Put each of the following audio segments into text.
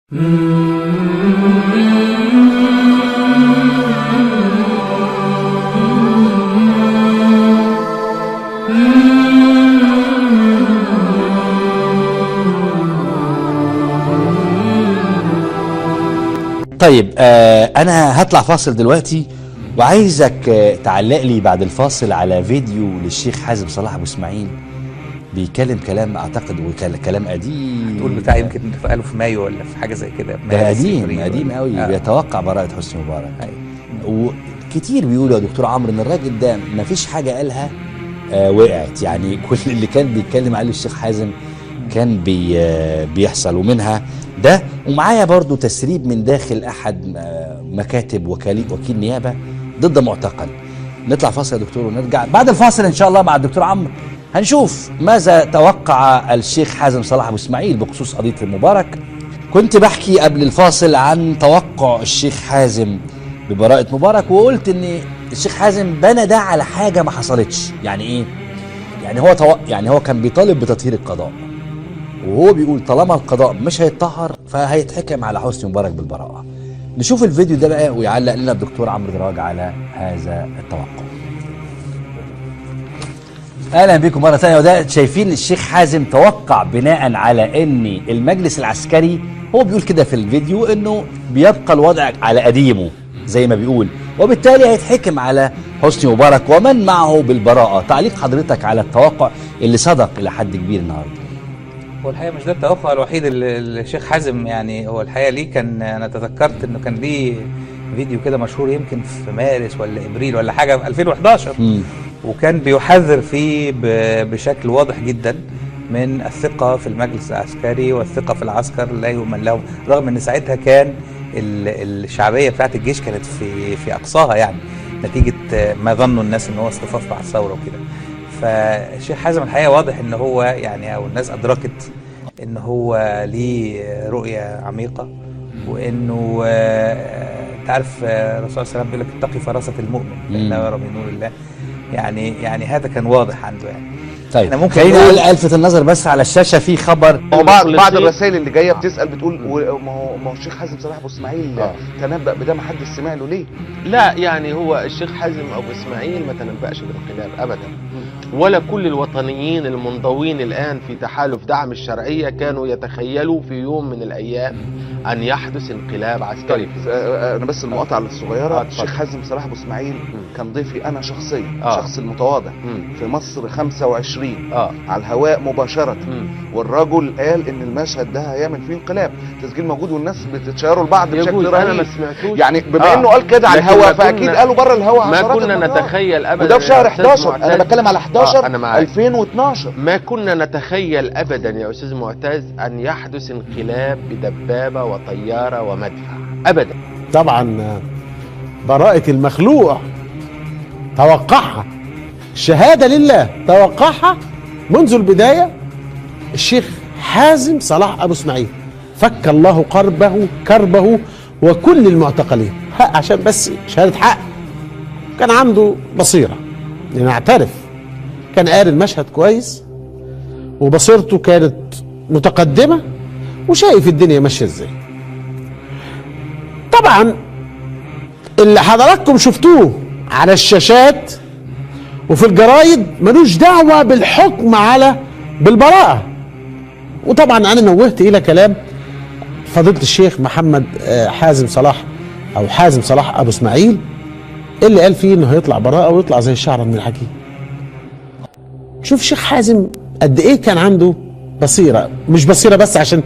طيب انا هطلع فاصل دلوقتي وعايزك تعلق لي بعد الفاصل على فيديو للشيخ حازم صلاح ابو اسماعيل بيتكلم كلام اعتقد كلام قديم. تقول بتاع يمكن قالوا في مايو ولا في حاجه زي كده. ده قديم قوي. بيتوقع براءة حسني مبارك. وكتير بيقولوا يا دكتور عمرو ان الراجل ده ما فيش حاجه قالها وقعت، يعني كل اللي كان بيتكلم عليه الشيخ حازم كان بيحصل، ومنها ده. ومعايا برضو تسريب من داخل احد مكاتب وكيل نيابه ضد معتقل. نطلع فاصل يا دكتور ونرجع بعد الفاصل ان شاء الله مع الدكتور عمرو. هنشوف ماذا توقع الشيخ حازم صلاح ابو اسماعيل بخصوص قضيه المبارك. كنت بحكي قبل الفاصل عن توقع الشيخ حازم ببراءة مبارك، وقلت ان الشيخ حازم بنى ده على حاجه ما حصلتش. يعني ايه؟ يعني هو كان بيطالب بتطهير القضاء، وهو بيقول طالما القضاء مش هيتطهر فهيتحكم على حسني مبارك بالبراءه. نشوف الفيديو ده بقى ويعلق لنا الدكتور عمرو دراج على هذا التوقع. اهلا بكم مره ثانيه. وده شايفين الشيخ حازم توقع بناء على ان المجلس العسكري، هو بيقول كده في الفيديو انه بيبقى الوضع على قديمه زي ما بيقول، وبالتالي هيتحكم على حسني مبارك ومن معه بالبراءه. تعليق حضرتك على التوقع اللي صدق الى حد كبير النهارده؟ هو الحقيقه مش ده التوقع الوحيد اللي الشيخ حازم، يعني هو الحقيقه ليه كان، انا تذكرت انه كان ليه فيديو كده مشهور يمكن في مارس ولا ابريل ولا حاجه في 2011 وكان بيحذر فيه بشكل واضح جدا من الثقه في المجلس العسكري والثقه في العسكر لا يؤمن لهم، رغم ان ساعتها كان الشعبيه بتاعت الجيش كانت في اقصاها، يعني نتيجه ما ظنوا الناس ان هو اصطفاف مع الثوره وكده. فالشيخ حازم الحقيقه واضح ان هو يعني، او الناس ادركت ان هو ليه رؤيه عميقه، وانه انت عارف الرسول صلى الله عليه وسلم بيقول لك اتقي فراسه المؤمن فانه يرى من نور الله. يعني هذا كان واضح عنده يعني. طيب خلينا الفت النظر بس على الشاشه في خبر. بعض الرسائل اللي جايه بتسال بتقول ما هو الشيخ حازم صلاح ابو اسماعيل تنبأ بده، ما حدش سمع له ليه؟ لا يعني هو الشيخ حازم ابو اسماعيل ما تنبأش بالانقلاب ابدا، ولا كل الوطنيين المنضوين الان في تحالف دعم الشرعيه كانوا يتخيلوا في يوم من الايام ان يحدث انقلاب عسكري. انا بس المقاطعه الصغيره. الشيخ حازم صلاح ابو اسماعيل كان ضيفي انا شخصيا، شخص المتواضع في مصر 25 على الهواء مباشره، والرجل قال ان المشهد ده هيعمل فيه انقلاب. تسجيل موجود والناس بتشيره لبعض بشكل رهيب. انا ما سمعتوش يعني بما انه قال كده على الهواء فاكيد قالوا بره الهواء. ما كنا نتخيل ابدا، وده في شهر 11. انا بتكلم على 11 2012. ما كنا نتخيل ابدا يا استاذ معتز ان يحدث انقلاب بدبابه وطياره ومدفع ابدا. طبعا براءة المخلوع توقعها، الشهادة لله توقعها منذ البداية الشيخ حازم صلاح أبو اسماعيل. فك الله كربه وكل المعتقلين. حق عشان بس شهادة حق. كان عنده بصيرة، نعترف، كان قاري المشهد كويس وبصيرته كانت متقدمة وشايف الدنيا ماشية ازاي. طبعا اللي حضراتكم شفتوه على الشاشات وفي الجرايد ملوش دعوة بالحكم بالبراءة. وطبعا انا نوهت الى كلام فضيلة الشيخ محمد حازم صلاح او حازم صلاح ابو اسماعيل اللي قال فيه انه هيطلع براءة ويطلع زي الشعرة من الحكيم. شوف الشيخ حازم قد ايه كان عنده بصيرة، مش بصيرة بس عشان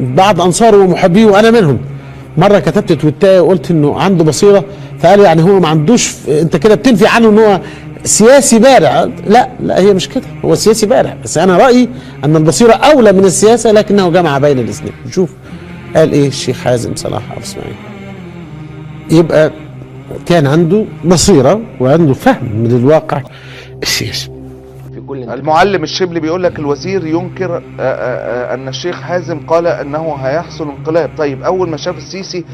بعض انصاره ومحبيه وانا منهم. مرة كتبت تويتاية وقلت انه عنده بصيرة، فقال يعني هو ما عندوش، انت كده بتنفي عنه ان هو سياسي بارع. لا هي مش كده، هو سياسي بارع، بس انا رأيي ان البصيرة اولى من السياسة، لكنه جمع بين الاثنين. نشوف قال ايه الشيخ حازم صلاح ابو اسماعيل. يبقى كان عنده بصيرة وعنده فهم من الواقع السياسي. المعلم الشبلي بيقول لك الوزير ينكر ان الشيخ حازم قال انه هيحصل انقلاب. طيب اول ما شاف السيسي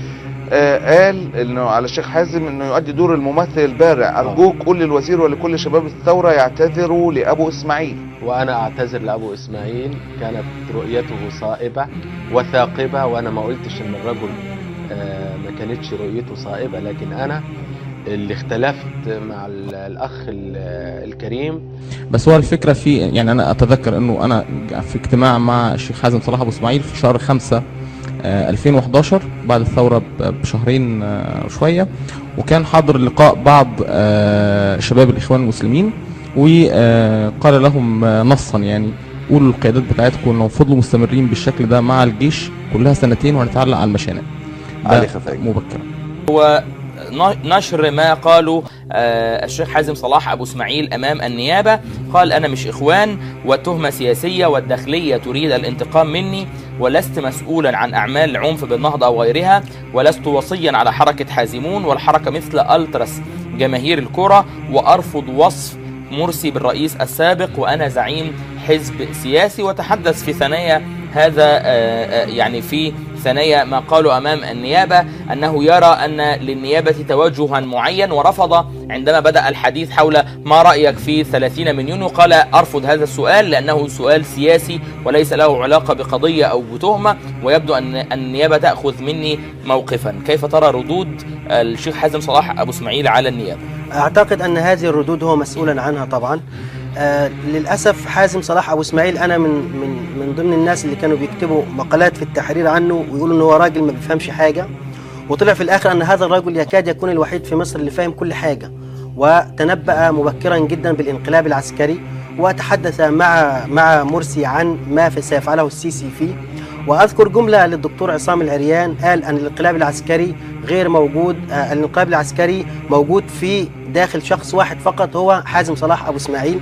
قال انه على الشيخ حازم انه يؤدي دور الممثل البارع. ارجوك قول للوزير ولكل شباب الثوره يعتذروا لابو اسماعيل. وانا اعتذر لابو اسماعيل، كانت رؤيته صائبه وثاقبه، وانا ما قلتش ان الرجل ما كانتش رؤيته صائبه، لكن انا اللي اختلفت مع الاخ الكريم. بس هو الفكره في، يعني انا اتذكر انه انا في اجتماع مع الشيخ حازم صلاح ابو اسماعيل في شهر 5 2011 بعد الثوره بشهرين شويه، وكان حاضر لقاء بعض شباب الاخوان المسلمين، وقال لهم نصا يعني قولوا للقيادات بتاعتكم انهم فضلوا مستمرين بالشكل ده مع الجيش كلها سنتين وهنتعلق على المشانق مبكرا. هو نشر ما قاله الشيخ حازم صلاح أبو اسماعيل أمام النيابة. قال أنا مش إخوان وتهمة سياسية، والداخلية تريد الانتقام مني، ولست مسؤولا عن أعمال العنف بالنهضة أو غيرها، ولست وصيا على حركة حازمون والحركة مثل ألتراس جماهير الكرة، وأرفض وصف مرسي بالرئيس السابق، وأنا زعيم حزب سياسي. وتحدث في ثنايا هذا يعني في ثانية ما قالوا أمام النيابة أنه يرى أن للنيابة توجها معين، ورفض عندما بدأ الحديث حول ما رأيك في 30 من يونيو، قال أرفض هذا السؤال لأنه سؤال سياسي وليس له علاقة بقضية أو بتهمة، ويبدو أن النيابة تأخذ مني موقفا. كيف ترى ردود الشيخ حازم صلاح أبو اسماعيل على النيابة؟ أعتقد أن هذه الردود هو مسؤولا عنها طبعا. للأسف حازم صلاح أبو اسماعيل أنا من ضمن الناس اللي كانوا بيكتبوا مقالات في التحرير عنه ويقولوا إنه هو راجل ما بيفهمش حاجة، وطلع في الآخر أن هذا الرجل يكاد يكون الوحيد في مصر اللي فاهم كل حاجة، وتنبأ مبكرا جدا بالانقلاب العسكري، وتحدث مع مرسي عن ما سيفعله السيسي فيه. وأذكر جملة للدكتور عصام العريان قال أن الانقلاب العسكري غير موجود، الانقلاب العسكري موجود في داخل شخص واحد فقط هو حازم صلاح أبو اسماعيل.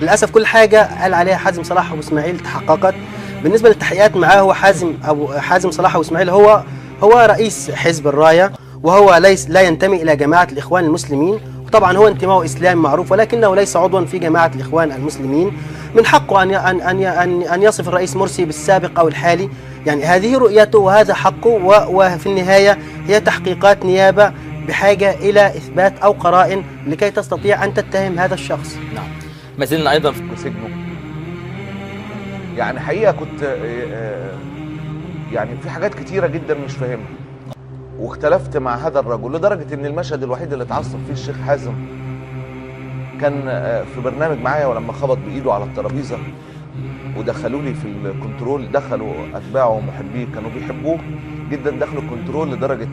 للأسف كل حاجة قال عليها حازم صلاح أبو اسماعيل تحققت. بالنسبة للتحقيقات معاه، هو حازم صلاح أبو اسماعيل هو رئيس حزب الراية، وهو لا ينتمي إلى جماعة الإخوان المسلمين، وطبعا هو انتماؤه إسلامي معروف، ولكنه ليس عضوا في جماعة الإخوان المسلمين. من حقه أن يصف الرئيس مرسي بالسابق أو الحالي، يعني هذه رؤيته وهذا حقه، وفي النهاية هي تحقيقات نيابة بحاجة إلى إثبات أو قرائن لكي تستطيع أن تتهم هذا الشخص. نعم. ما زلنا أيضا في سجنه. يعني حقيقة كنت يعني في حاجات كتيرة جدا مش فاهمها، واختلفت مع هذا الرجل لدرجة ان المشهد الوحيد اللي اتعصب فيه الشيخ حازم كان في برنامج معايا، ولما خبط بايده على الترابيزة ودخلوا لي في الكنترول، دخلوا اتباعه ومحبيه كانوا بيحبوه جدا، دخلوا الكنترول لدرجة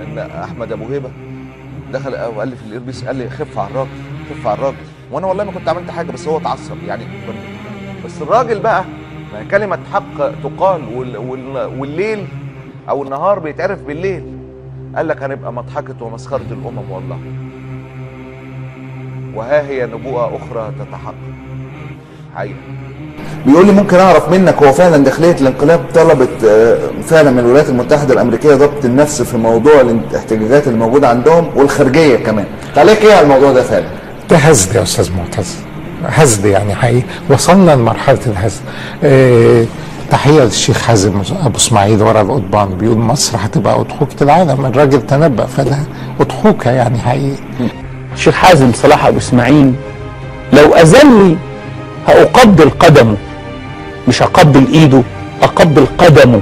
ان احمد ابو هيبة دخل وقال لي في الايربيس، قال لي خف على الراجل، خف على الراجل، وانا والله ما كنت عملت حاجة، بس هو اتعصب يعني. بس الراجل بقى كلمة حق تقال، والليل او النهار بيتعرف بالليل. قال لك هنبقى مضحكة ومسخرة الامم، والله وها هي نبوءة اخرى تتحقق حقيقة. بيقول لي ممكن اعرف منك، هو فعلا داخلية الانقلاب طلبت فعلا من الولايات المتحدة الامريكية ضبط النفس في موضوع الاحتجاجات اللي موجودة عندهم والخارجية كمان، تعليق ايه على الموضوع ده؟ فعلا ده هزد يا استاذ معتز، هزد يعني حقيقي، وصلنا لمرحلة الهزد. تحية للشيخ حازم أبو اسماعيل ورا القضبان، بيقول مصر هتبقى أضحوكة العالم، الراجل تنبأ فده أضحوكة يعني حقيقي. الشيخ حازم صلاح أبو اسماعيل لو أذلني هأقبل قدمه، مش أقبل إيده، أقبل قدمه.